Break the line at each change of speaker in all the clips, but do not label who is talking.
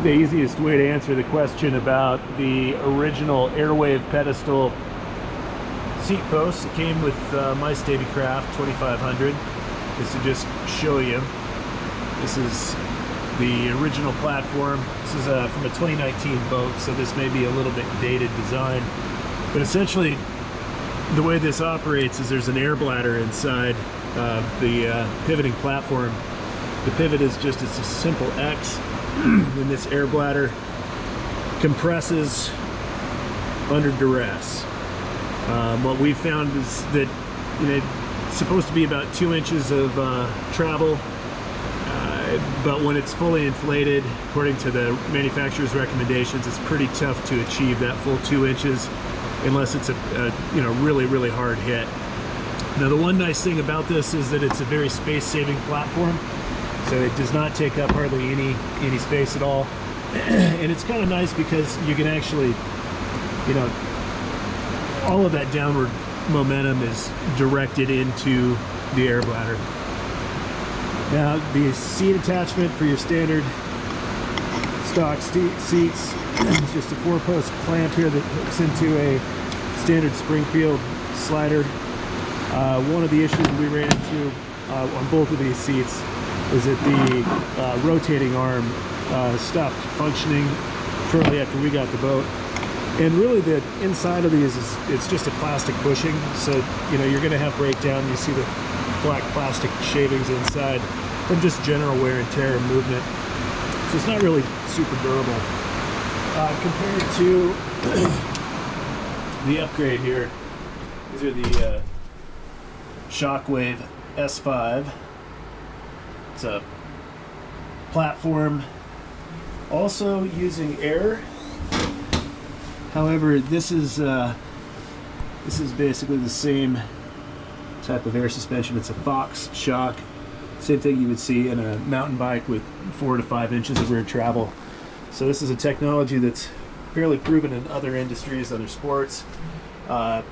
The easiest way to answer the question about the original Airwave pedestal seat post, it came with my Stabicraft 2500, is to just show you. This is the original platform. This is from a 2019 boat, so this may be a little bit dated design. But essentially, the way this operates is there's an air bladder inside the pivoting platform. The pivot is just a simple X, and this air bladder compresses under duress. What we've found is that it's supposed to be about 2 inches of travel, but when it's fully inflated, according to the manufacturer's recommendations, it's pretty tough to achieve that full 2 inches unless it's a really hard hit. Now, the one nice thing about this is that it's a very space-saving platform, so it does not take up hardly any space at all. And it's kind of nice because you can actually, all of that downward momentum is directed into the air bladder. Now, the seat attachment for your standard stock seats is just a 4-post clamp here that hooks into a standard Springfield slider. One of the issues we ran into on both of these seats is that the rotating arm stopped functioning shortly after we got the boat. And really, the inside of these it's just a plastic bushing, so you're going to have breakdown. You see the black plastic shavings inside from just general wear and tear and movement. So it's not really super durable. Compared to the upgrade here, these are the Shockwave S5. It's a platform also using air. However, this is basically the same type of air suspension. It's a Fox shock. Same thing you would see in a mountain bike with 4 to 5 inches of rear travel. So this is a technology that's fairly proven in other industries, other sports, but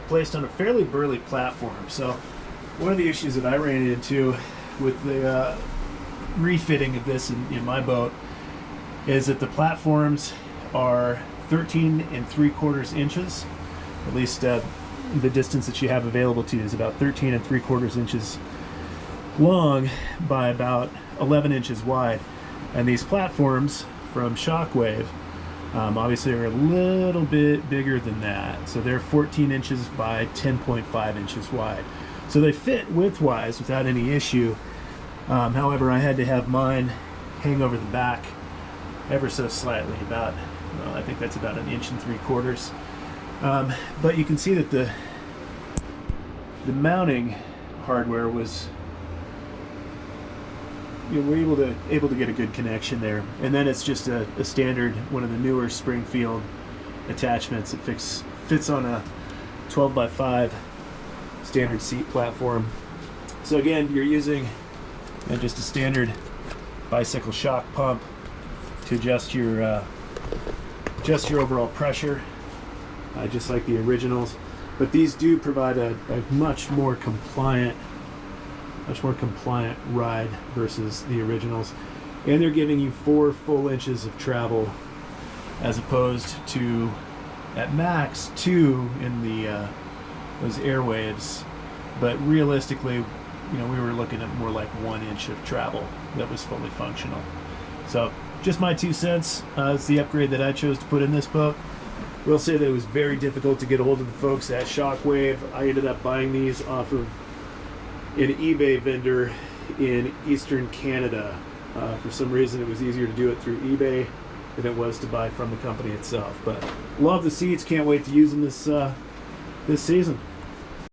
placed on a fairly burly platform. So one of the issues that I ran into with the refitting of this in my boat is that the platforms are 13 3/4 inches. At least the distance that you have available to you is about 13 3/4 inches long by about 11 inches wide. And these platforms from Shockwave obviously are a little bit bigger than that. So they're 14 inches by 10.5 inches wide. So they fit widthwise without any issue. However, I had to have mine hang over the back ever so slightly, about, well, I think that's about 1 3/4 inches. But you can see that the mounting hardware was, we're able to get a good connection there. And then it's just a standard, one of the newer Springfield attachments. It fits on a 12x5 standard seat platform. So again, you're using just a standard bicycle shock pump to adjust your overall pressure, just like the originals. But these do provide a much more compliant ride versus the originals, and they're giving you 4 full inches of travel as opposed to at max 2 in the those Airwaves. But realistically, we were looking at more like 1 inch of travel that was fully functional. So just my 2 cents. It's the upgrade that I chose to put in this boat. We'll say that it was very difficult to get a hold of the folks at Shockwave. I ended up buying these off of an eBay vendor in Eastern Canada. For some reason, it was easier to do it through eBay than it was to buy from the company itself. But love the seats. Can't wait to use them this season.